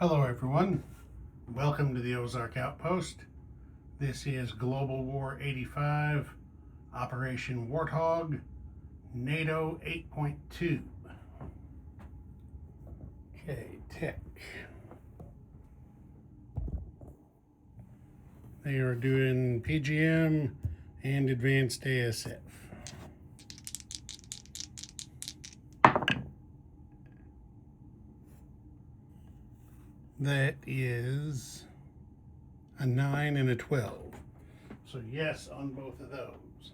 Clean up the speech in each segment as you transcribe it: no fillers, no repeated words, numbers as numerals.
Hello everyone, welcome to the Ozark Outpost. This is Global War 85, Operation Warthog, NATO 8.2. Okay, tech. They are doing PGM and advanced ASF. That is a 9 and a 12. So yes on both of those.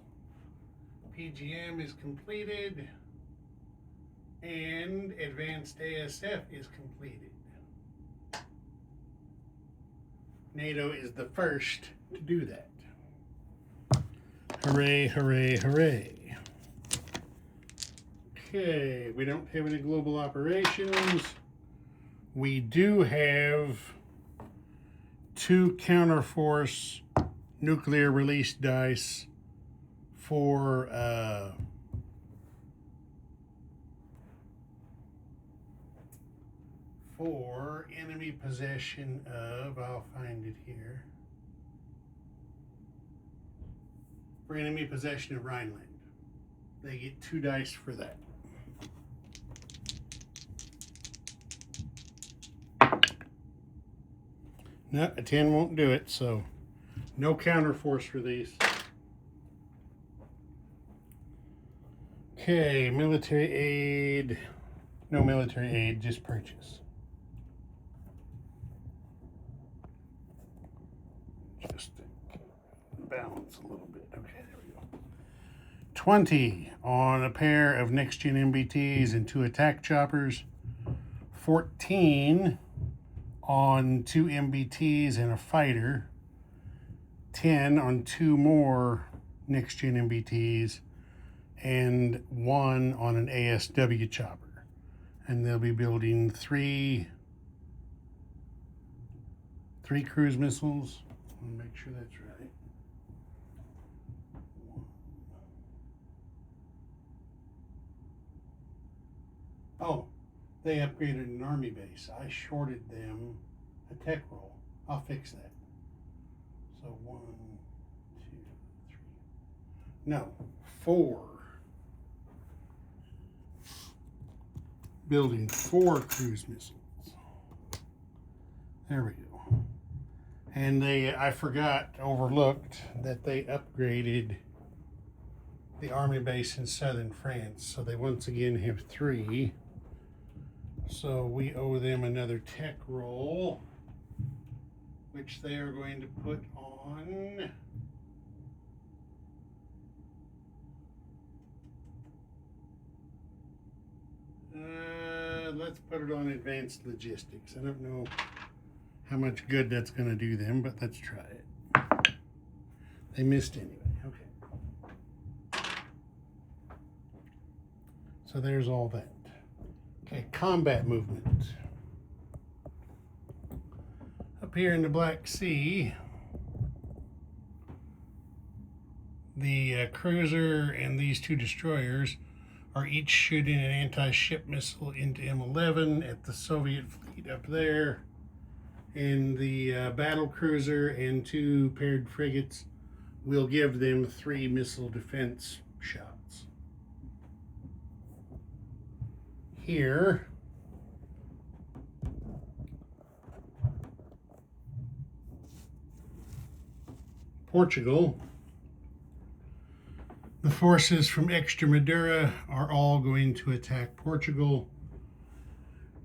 PGM is completed and advanced ASF is completed. NATO is the first to do that. Hooray, hooray, hooray. Okay, we don't have any global operations. We do have 2 counterforce nuclear release dice for enemy possession of, I'll find it here, for enemy possession of Rhineland. They get 2 dice for that. No, a 10 won't do it, so no counterforce for these. Okay, military aid. No military aid, just purchase. Just to balance a little bit. Okay, there we go. 20 on a pair of next-gen MBTs and 2 attack choppers. 14 on 2 MBTs and a fighter. 10 on 2 more next-gen MBTs and 1 on an ASW chopper. And they'll be building 3 cruise missiles. I'll make sure that's right. 1. Oh, they upgraded an army base. I shorted them a tech roll. I'll fix that. So 1, 2, 3. No, 4. Building 4 cruise missiles. There we go. And I overlooked that they upgraded the army base in southern France. So they once again have 3. So we owe them another tech roll, which they are going to put on let's put it on advanced logistics. I don't know how much good that's going to do them, but let's try it. They missed anyway. Okay. So there's all that. Okay, combat movement. Up here in the Black Sea, the cruiser and these 2 destroyers are each shooting an anti-ship missile into M11 at the Soviet fleet up there. And the battle cruiser and 2 paired frigates will give them 3 missile defense shots. Here, Portugal, the forces from Extremadura are all going to attack Portugal.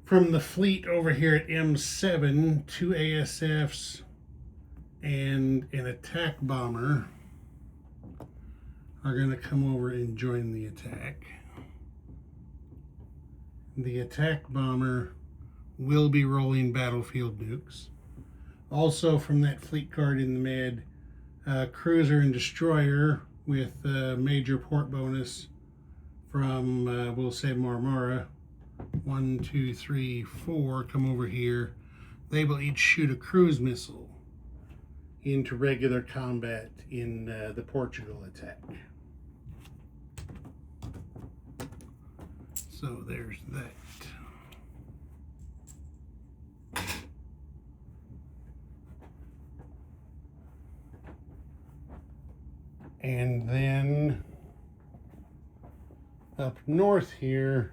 From the fleet over here at M7, 2 ASFs and an attack bomber are going to come over and join the attack. The attack bomber will be rolling battlefield nukes. Also from that fleet card in the med, cruiser and destroyer with a major port bonus from, we'll say Marmara. 1, 2, 3, 4 come over here. They will each shoot a cruise missile into regular combat in the Portugal attack. So there's that. And then up north here,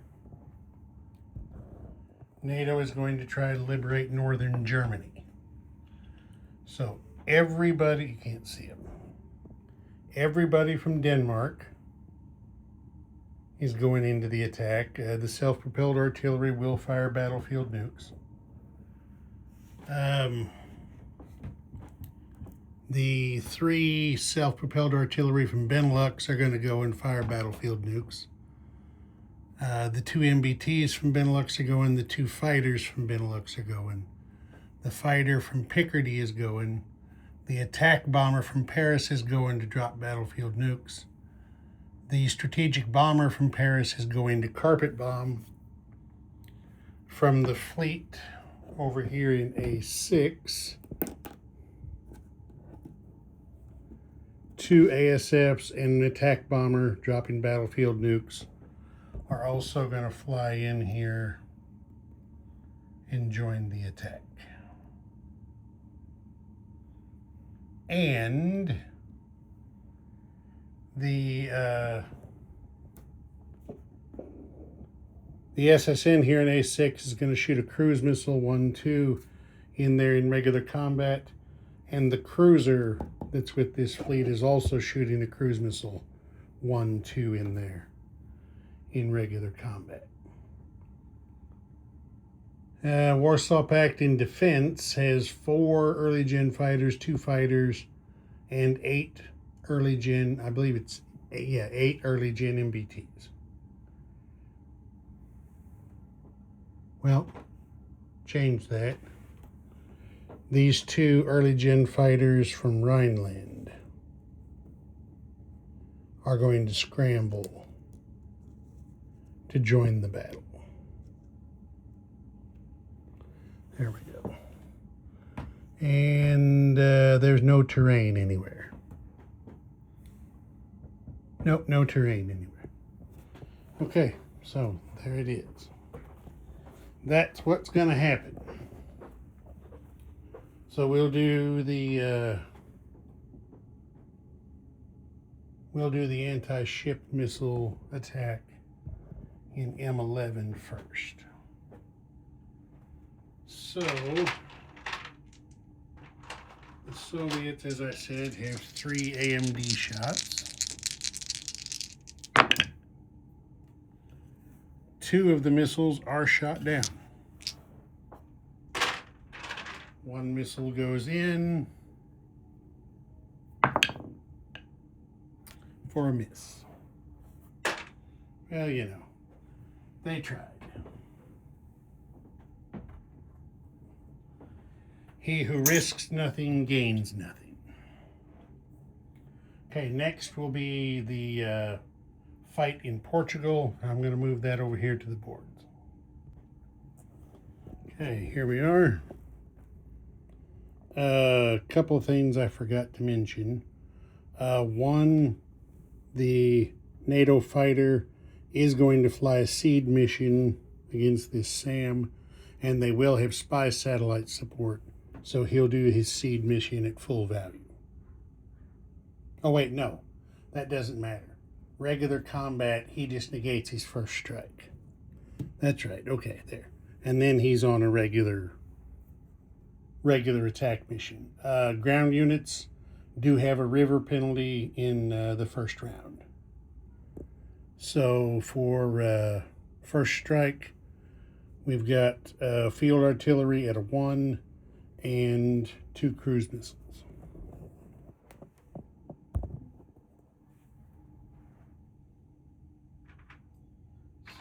NATO is going to try to liberate northern Germany. So everybody, you can't see them, everybody from Denmark is going into the attack. The self-propelled artillery will fire battlefield nukes. The 3 self-propelled artillery from Benelux are going to go and fire battlefield nukes. The 2 MBTs from Benelux are going. The 2 fighters from Benelux are going. The fighter from Picardy is going. The attack bomber from Paris is going to drop battlefield nukes. The strategic bomber from Paris is going to carpet bomb. From the fleet over here in A6, 2 ASFs and an attack bomber dropping battlefield nukes are also going to fly in here and join the attack. And the SSN here in A6 is going to shoot a cruise missile 1-2 in there in regular combat, and the cruiser that's with this fleet is also shooting a cruise missile 1-2 in there in regular combat. Warsaw Pact in defense has 4 early gen fighters, 2 fighters, and 8 early gen, I believe it's, 8 early gen MBTs. Well, change that. These 2 early gen fighters from Rhineland are going to scramble to join the battle. There we go. And there's no terrain anywhere. Nope, no terrain anywhere. Okay, so there it is. That's what's going to happen. So we'll do the anti-ship missile attack in M11 first. So the Soviets, as I said, have 3 AMD shots. 2 of the missiles are shot down. 1 missile goes in for a miss. Well, you know, they tried. He who risks nothing gains nothing. Okay, next will be the fight in Portugal. I'm going to move that over here to the boards. Okay, here we are. A couple of things I forgot to mention. One, the NATO fighter is going to fly a seed mission against this SAM, and they will have spy satellite support, so he'll do his seed mission at full value. Oh wait, no, that doesn't matter. Regular combat, he just negates his first strike. That's right, okay, there. And then he's on a regular attack mission. Ground units do have a river penalty in the first round. So for first strike, we've got field artillery at a 1 and 2 cruise missiles.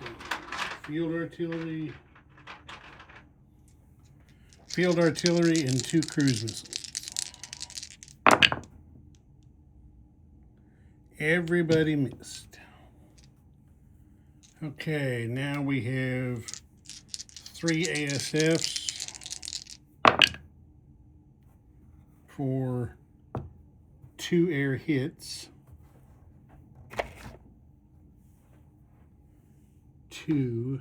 So field artillery and 2 cruise missiles. Everybody missed. Okay, now we have 3 ASFs for 2 air hits. 2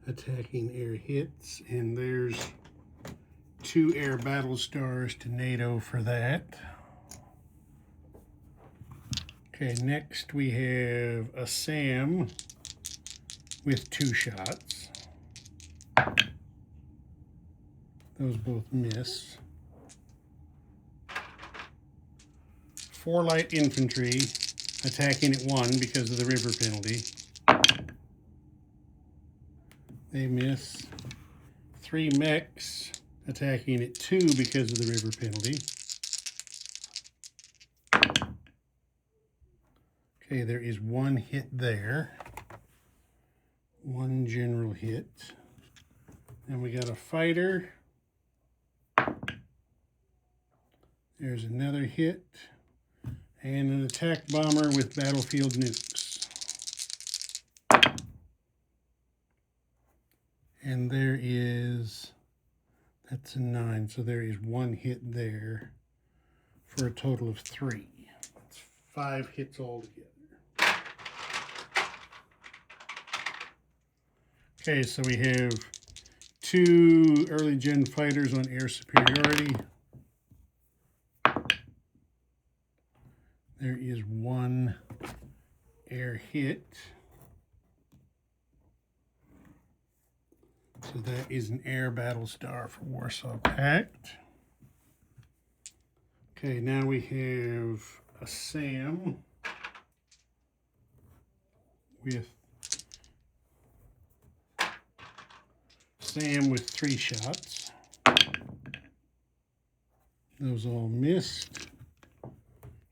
attacking air hits, and there's 2 air battle stars to NATO for that. Okay, next we have a SAM with 2 shots. Those both miss. 4 light infantry attacking at 1 because of the river penalty. They miss. 3 mechs attacking at 2 because of the river penalty. Okay, there is 1 hit there. 1 general hit. And we got a fighter. There's another hit. And an attack bomber with battlefield nukes. And there is, that's a 9, so there is 1 hit there for a total of 3. That's 5 hits altogether. Okay, so we have 2 early gen fighters on air superiority. There is 1 air hit. So that is an air battle star for Warthog Pact. Okay, now we have a SAM with 3 shots. Those all missed.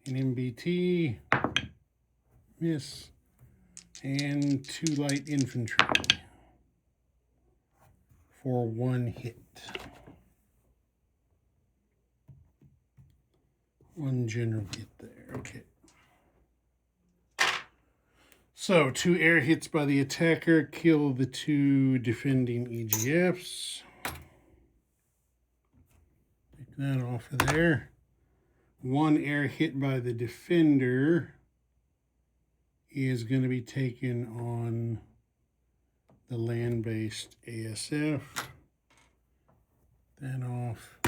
An MBT, miss, and 2 light infantry for 1 hit. 1 general hit there, okay. So 2 air hits by the attacker kill the 2 defending EGFs. Take that off of there. 1 air hit by the defender is going to be taken on the land-based ASF. Then off.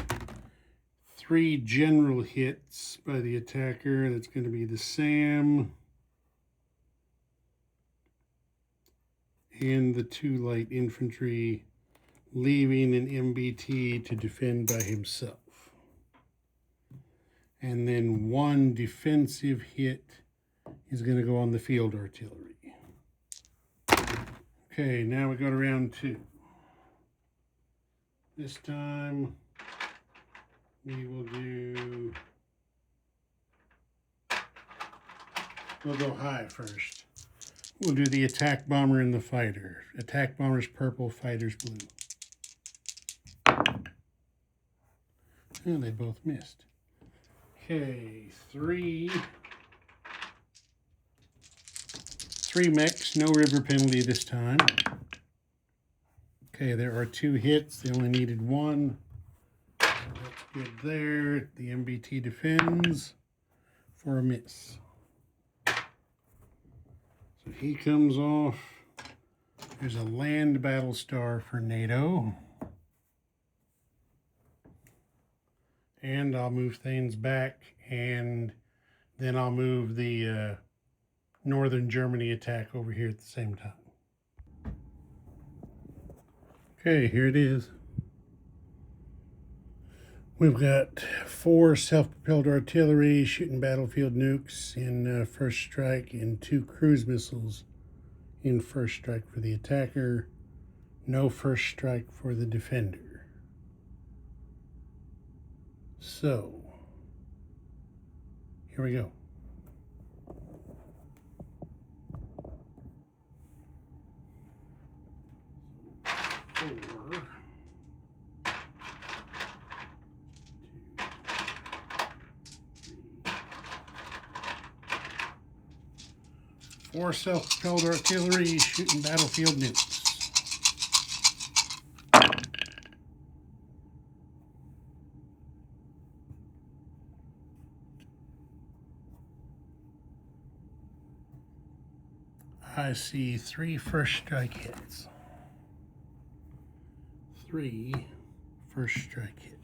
3 general hits by the attacker. That's going to be the SAM and the 2 light infantry, leaving an MBT to defend by himself. And then 1 defensive hit is going to go on the field artillery. Okay, now we go to round 2. This time we will do, we'll go high first. We'll do the attack bomber and the fighter. Attack bomber's purple, fighter's blue. And they both missed. Okay, 3 mechs, no river penalty this time. Okay, there are 2 hits. They only needed 1. So that's good there. The MBT defends for a miss. So he comes off. There's a land battle star for NATO. And I'll move things back, and then I'll move the Northern Germany attack over here at the same time. Okay, here it is. We've got 4 self-propelled artillery shooting battlefield nukes in first strike and 2 cruise missiles in first strike for the attacker. No first strike for the defender. So, here we go. Four self-propelled artillery shooting battlefield nukes. I see 3 first strike hits. 3 first strike hits.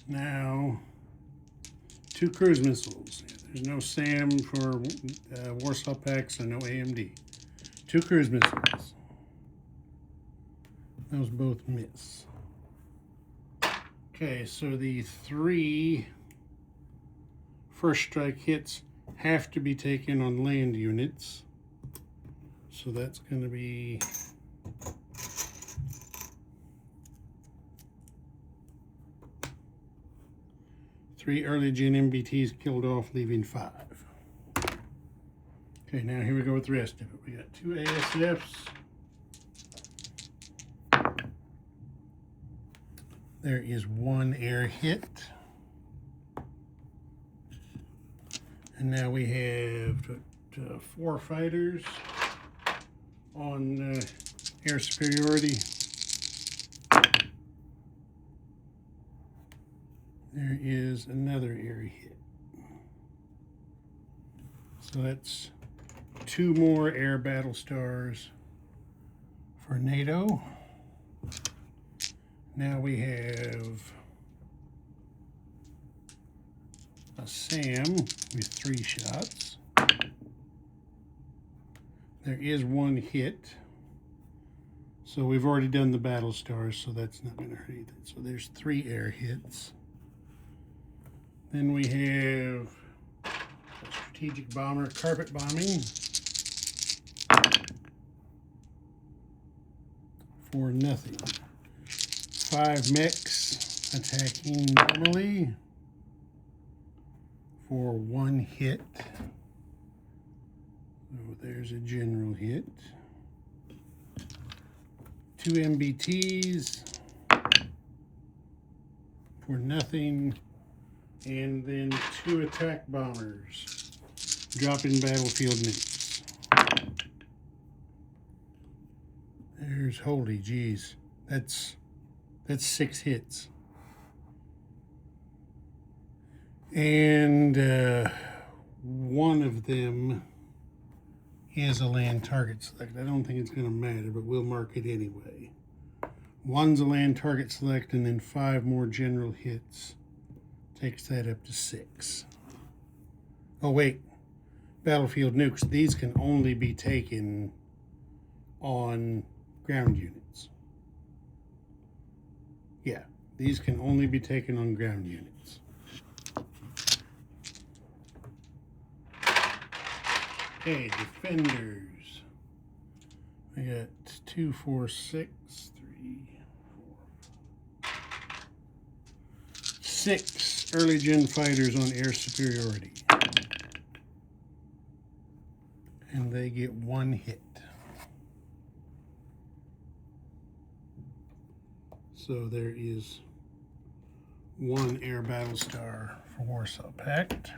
Now, 2 cruise missiles. There's no SAM for Warsaw packs and no AMD. 2 cruise missiles. Those both miss. Okay, so the 3 first strike hits have to be taken on land units. So that's going to be three early gen MBTs killed off, leaving 5. Okay, now here we go with the rest of it. We got 2 ASFs. There is 1 air hit. And now we have 4 fighters on air superiority. There is another air hit. So that's 2 more air battle stars for NATO. Now we have a SAM with 3 shots. There is 1 hit. So we've already done the battle stars, so that's not going to hurt anything. So there's 3 air hits. Then we have a strategic bomber carpet bombing for nothing. 5 mechs attacking normally for 1 hit. So there's a general hit. 2 MBTs for nothing. And then 2 attack bombers dropping battlefield nukes. There's, holy geez, that's 6 hits. And 1 of them is a land target select. I don't think it's going to matter, but we'll mark it anyway. 1's a land target select, and then 5 more general hits takes that up to 6. Oh wait, battlefield nukes. These can only be taken on ground units. Yeah, these can only be taken on ground units. Okay, defenders. We got 2, 4, 6, 3, 4, 6 early gen fighters on air superiority. And they get 1 hit. So there is 1 air battle star for Warsaw Pact.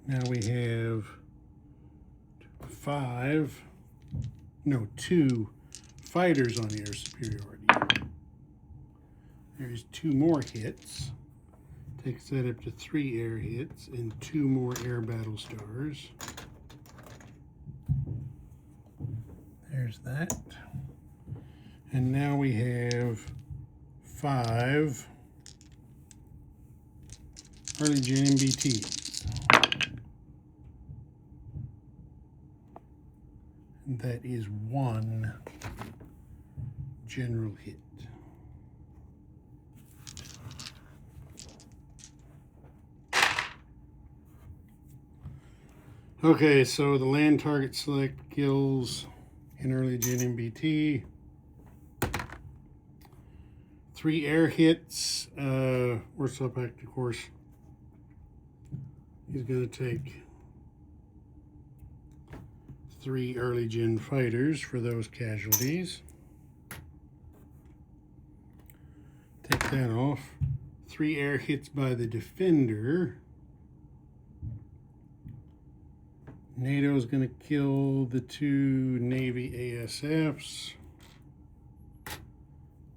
Now we have 2 fighters on air superiority. There's 2 more hits. Takes that up to 3 air hits and 2 more air battle stars. There's that. And now we have 5 early gen MBTs. And that is 1 general hit. Okay, so the land target select kills an early gen MBT. 3 air hits. Warsaw Pact, of course, he's going to take 3 early gen fighters for those casualties. Take that off. 3 air hits by the defender. NATO is going to kill the 2 Navy ASFs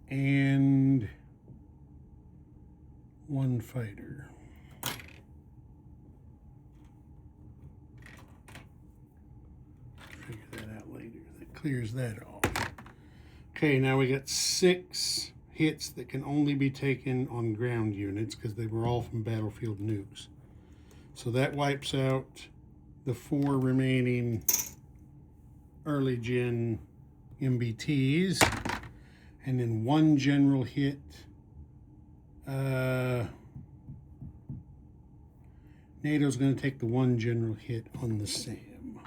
and 1 fighter. Figure that out later. That clears that off. Okay, now we got 6 hits that can only be taken on ground units because they were all from battlefield nukes. So that wipes out the 4 remaining early gen MBTs, and then 1 general hit. NATO's going to take the 1 general hit on the SAM.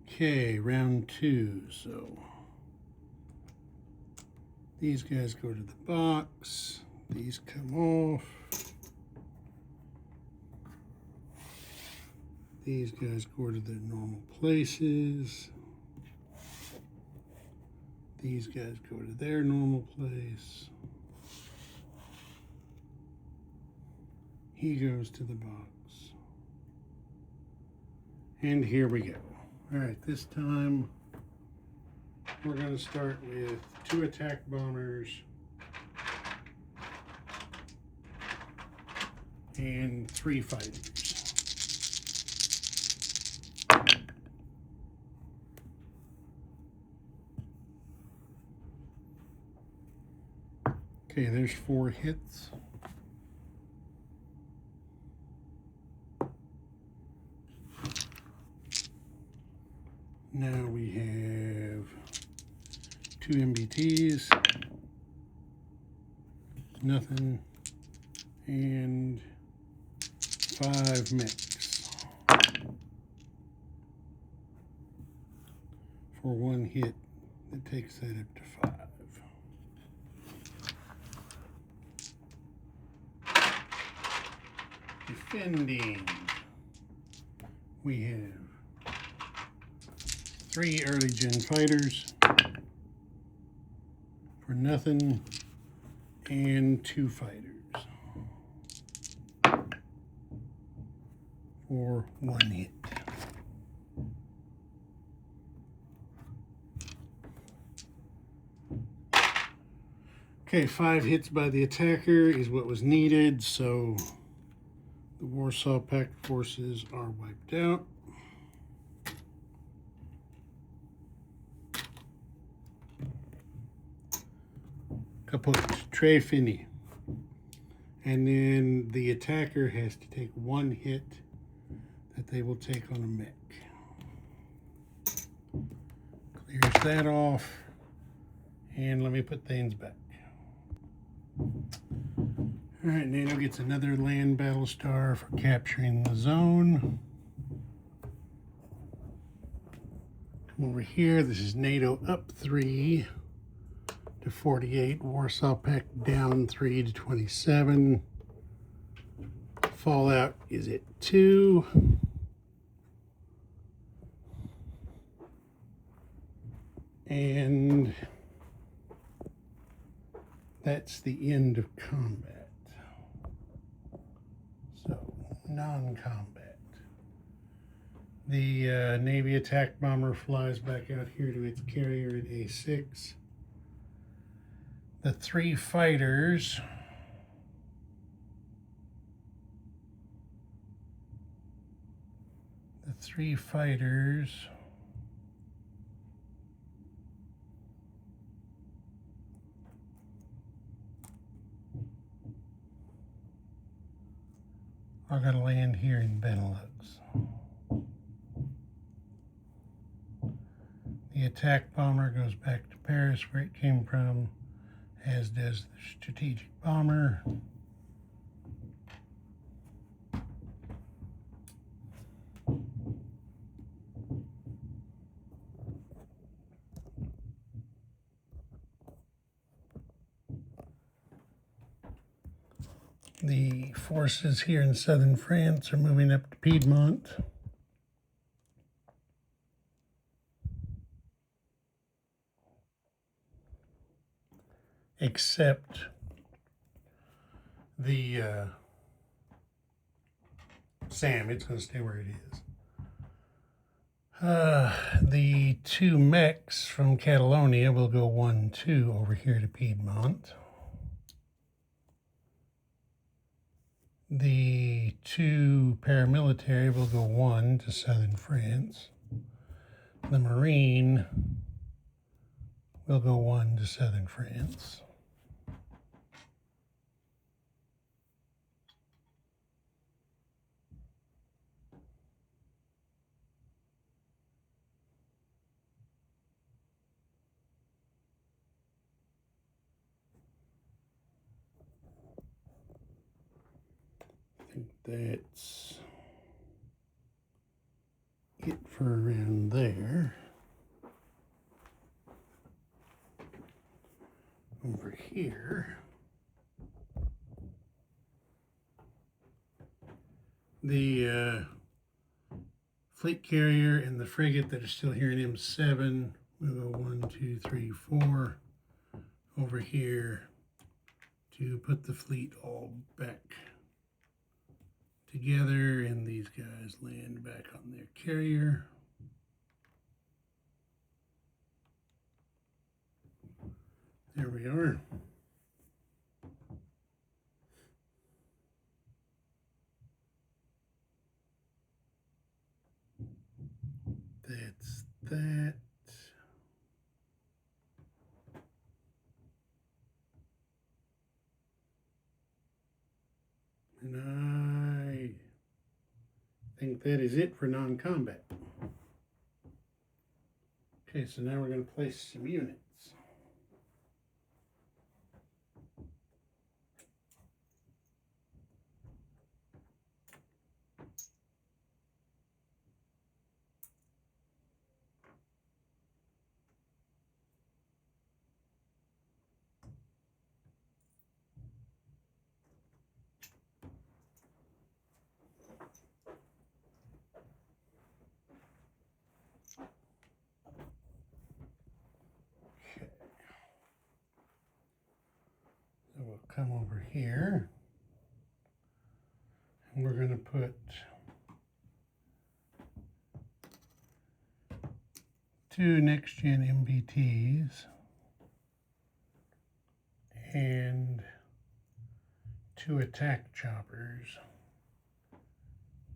Okay, round 2. So these guys go to the box. These come off. These guys go to their normal places. These guys go to their normal place. He goes to the box. And here we go. All right, this time we're going to start with 2 attack bombers and 3 fighters. Okay, there's 4 hits. Now we have 2 MBTs, nothing, and 5 mechs for 1 hit that takes that up to 5. Defending, we have 3 early gen fighters for nothing and 2 fighters for 1 hit. Okay, 5 hits by the attacker is what was needed, so the Warsaw Pact forces are wiped out. Kaput, tre fini. And then the attacker has to take 1 hit that they will take on a mech. Clears that off. And let me put things back. All right, NATO gets another land battle star for capturing the zone. Come over here. This is NATO up 3 to 48. Warsaw Pact down 3 to 27. Fallout is at 2. And that's the end of combat. So, non-combat. The Navy attack bomber flies back out here to its carrier at A6. The 3 fighters are going to land here in Benelux. The attack bomber goes back to Paris where it came from, as does the strategic bomber. The forces here in southern France are moving up to Piedmont. Except the SAM, it's going to stay where it is. The 2 mechs from Catalonia will go 1-2 over here to Piedmont. The 2 paramilitary will go 1 to southern France. The Marine We'll go one to southern France. I think that's it for around there. Over here, the fleet carrier and the frigate that are still here in M7. We'll go 1, 2, 3, 4 over here to put the fleet all back together, and these guys land back on their carrier. There we are. That's that. And I think that is it for non-combat. Okay, so now we're going to place some units. So we'll come over here, and we're going to put 2 next-gen MBTs and 2 attack choppers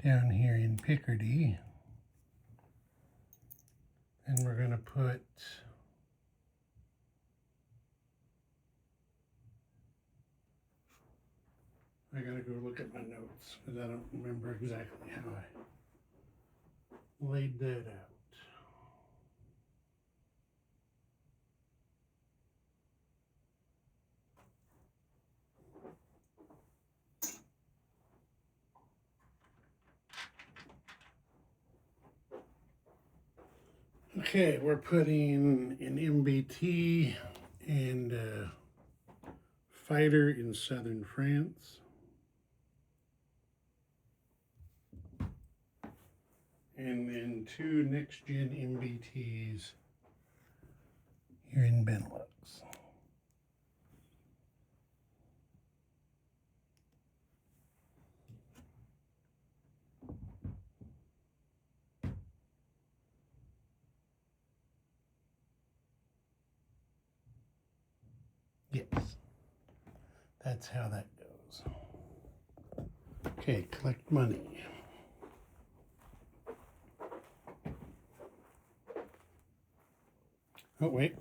down here in Picardy. And we're going to put I gotta go look at my notes because I don't remember exactly how I laid that out. Okay, we're putting an MBT and a fighter in southern France. And then 2 next-gen MBTs here in Benelux. Yes, that's how that goes. Okay, collect money. Oh, wait.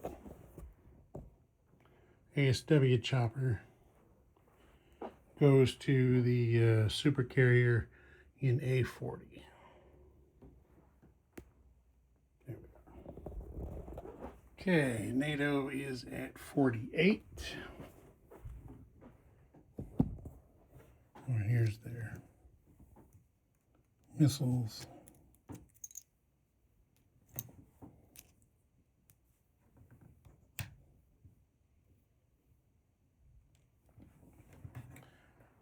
ASW chopper goes to the super carrier in A40. There we go. Okay, NATO is at 48. Oh, here's their missiles.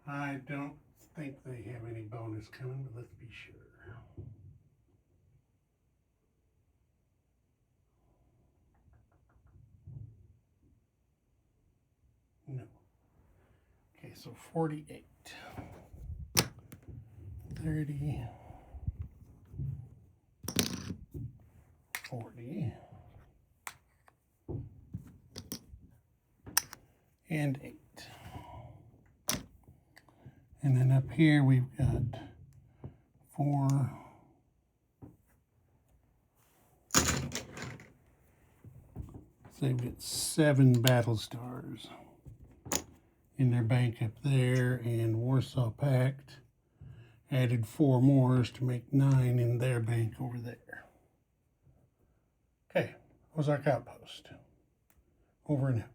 I don't think they have any bonus coming, but let's be sure. No. Okay, so 48. 30. 40. And 8. And then up here we've got 4, 7, they've got 7 battle stars in their bank up there, and Warsaw Pact added 4 more to make 9 in their bank over there. Okay, Ozark Outpost. Over and out.